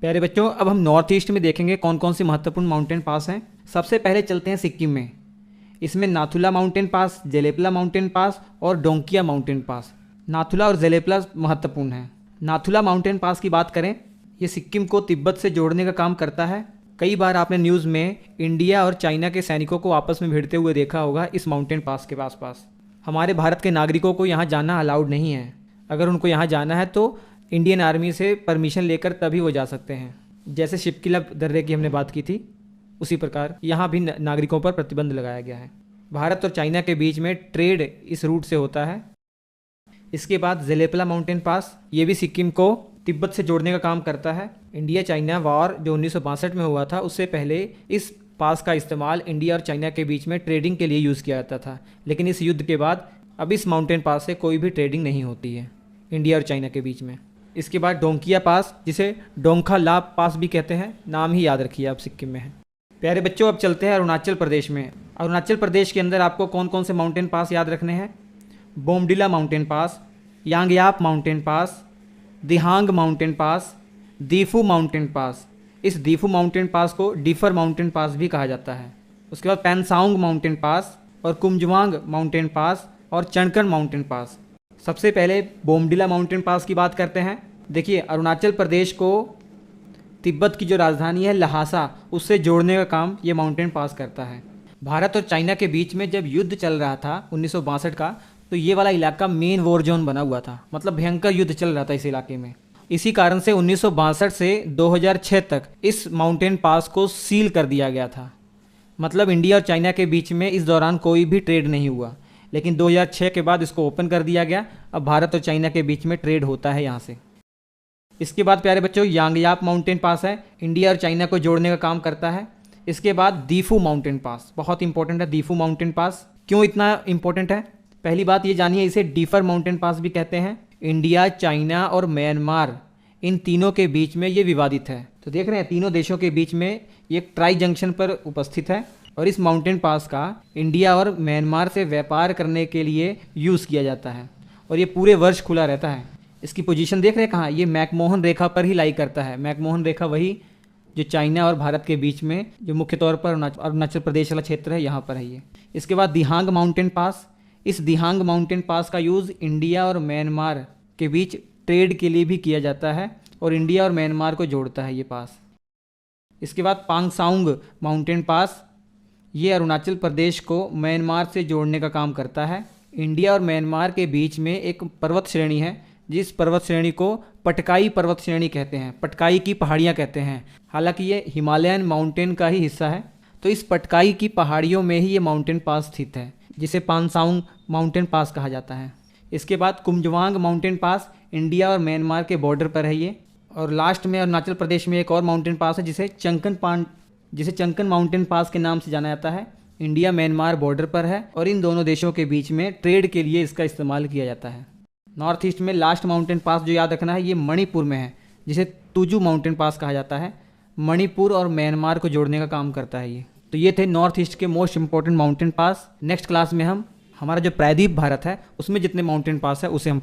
प्यारे बच्चों, अब हम नॉर्थ ईस्ट में देखेंगे कौन कौन सी महत्वपूर्ण माउंटेन पास हैं। सबसे पहले चलते हैं सिक्किम में। इसमें Nathula mountain pass, Jelepla mountain pass और डोंकिया माउंटेन पास। नाथुला और जेलेपला महत्वपूर्ण हैं। नाथुला माउंटेन पास की बात करें, ये सिक्किम को तिब्बत से जोड़ने का काम करता है। कई बार आपने न्यूज़ में इंडिया और चाइना के सैनिकों को आपस में भिड़ते हुए देखा होगा इस माउंटेन पास के आसपास। हमारे भारत के नागरिकों को यहाँ जाना अलाउड नहीं है। अगर उनको यहाँ जाना है तो इंडियन आर्मी से परमिशन लेकर तभी वो जा सकते हैं। जैसे शिपकिला दर्रे की हमने बात की थी, उसी प्रकार यहाँ भी नागरिकों पर प्रतिबंध लगाया गया है। भारत और चाइना के बीच में ट्रेड इस रूट से होता है। इसके बाद जेलेपला माउंटेन पास, ये भी सिक्किम को तिब्बत से जोड़ने का काम करता है। इंडिया चाइना वॉर जो 1962 में हुआ था, उससे पहले इस पास का इस्तेमाल इंडिया और चाइना के बीच में ट्रेडिंग के लिए यूज़ किया जाता था। लेकिन इस युद्ध के बाद अब इस माउंटेन पास से कोई भी ट्रेडिंग नहीं होती है इंडिया और चाइना के बीच में। इसके बाद डोंकिया पास, जिसे डोंखा लाप पास भी कहते हैं, नाम ही याद रखिए आप, सिक्किम में है। प्यारे बच्चों, अब चलते हैं अरुणाचल प्रदेश में। अरुणाचल प्रदेश के अंदर आपको कौन कौन से माउंटेन पास याद रखने हैं? Bomdila mountain pass, Yangyap mountain pass, Dihang mountain pass, Diphu mountain pass. इस दीफू माउंटेन पास को डीफर माउंटेन पास भी कहा जाता है। उसके बाद पैनसाउंग माउंटेन पास और कुमजुआंग माउंटेन पास और चणकन माउंटेन पास। सबसे पहले बोमडिला माउंटेन पास की बात करते हैं। देखिए, अरुणाचल प्रदेश को तिब्बत की जो राजधानी है लहासा, उससे जोड़ने का काम ये माउंटेन पास करता है। भारत और चाइना के बीच में जब युद्ध चल रहा था 1962 का, तो ये वाला इलाका मेन वॉर जोन बना हुआ था। मतलब भयंकर युद्ध चल रहा था इस इलाके में। इसी कारण से 1962 से 2006 तक इस माउंटेन पास को सील कर दिया गया था। मतलब इंडिया और चाइना के बीच में इस दौरान कोई भी ट्रेड नहीं हुआ। लेकिन 2006 के बाद इसको ओपन कर दिया गया। अब भारत और चाइना के बीच में ट्रेड होता है यहाँ से। इसके बाद प्यारे बच्चों, यांगयाप माउंटेन पास है, इंडिया और चाइना को जोड़ने का काम करता है। इसके बाद दीफू माउंटेन पास, बहुत इंपॉर्टेंट है दीफू माउंटेन पास। क्यों इतना इंपॉर्टेंट है? पहली बात ये जानिए, इसे डीफर माउंटेन पास भी कहते हैं। इंडिया, चाइना और म्यांमार, इन तीनों के बीच में ये विवादित है। तो देख रहे हैं, तीनों देशों के बीच में ये ट्राई जंक्शन पर उपस्थित है। और इस माउंटेन पास का इंडिया और म्यांमार से व्यापार करने के लिए यूज़ किया जाता है और ये पूरे वर्ष खुला रहता है। इसकी पोजीशन देख रहे हैं कहाँ? ये मैकमोहन रेखा पर ही लाई करता है। मैकमोहन रेखा वही जो चाइना और भारत के बीच में, जो मुख्य तौर पर अरुणाचल प्रदेश वाला क्षेत्र है, यहाँ पर है ये। इसके बाद दिहांग माउंटेन पास। इस दिहांग माउंटेन पास का यूज़ इंडिया और म्यांमार के बीच ट्रेड के लिए भी किया जाता है और इंडिया और म्यांमार को जोड़ता है ये पास। इसके बाद पांगसाउंग माउंटेन पास, ये अरुणाचल प्रदेश को म्यांमार से जोड़ने का काम करता है। इंडिया और म्यांमार के बीच में एक पर्वत श्रेणी है, जिस पर्वत श्रेणी को पटकाई पर्वत श्रेणी कहते हैं, पटकाई की पहाड़ियाँ कहते हैं। हालांकि ये हिमालयन माउंटेन का ही हिस्सा है। तो इस पटकाई की पहाड़ियों में ही ये माउंटेन पास स्थित है, जिसे पांगसाउंग माउंटेन पास कहा जाता है। इसके बाद कुमजुआंग माउंटेन पास, इंडिया और म्यांमार के बॉर्डर पर है ये। और लास्ट में अरुणाचल प्रदेश में एक और माउंटेन पास है, जिसे चंकन माउंटेन पास के नाम से जाना जाता है। इंडिया म्यांमार बॉर्डर पर है और इन दोनों देशों के बीच में ट्रेड के लिए इसका इस्तेमाल किया जाता है। नॉर्थ ईस्ट में लास्ट माउंटेन पास जो याद रखना है, ये मणिपुर में है, जिसे तुजू माउंटेन पास कहा जाता है। मणिपुर और म्यांमार को जोड़ने का काम करता है ये। तो ये थे नॉर्थ ईस्ट के most important mountain pass. Next class में हम हमारा जो प्रायद्वीप भारत है उसमें जितने माउंटेन पास है उसे हम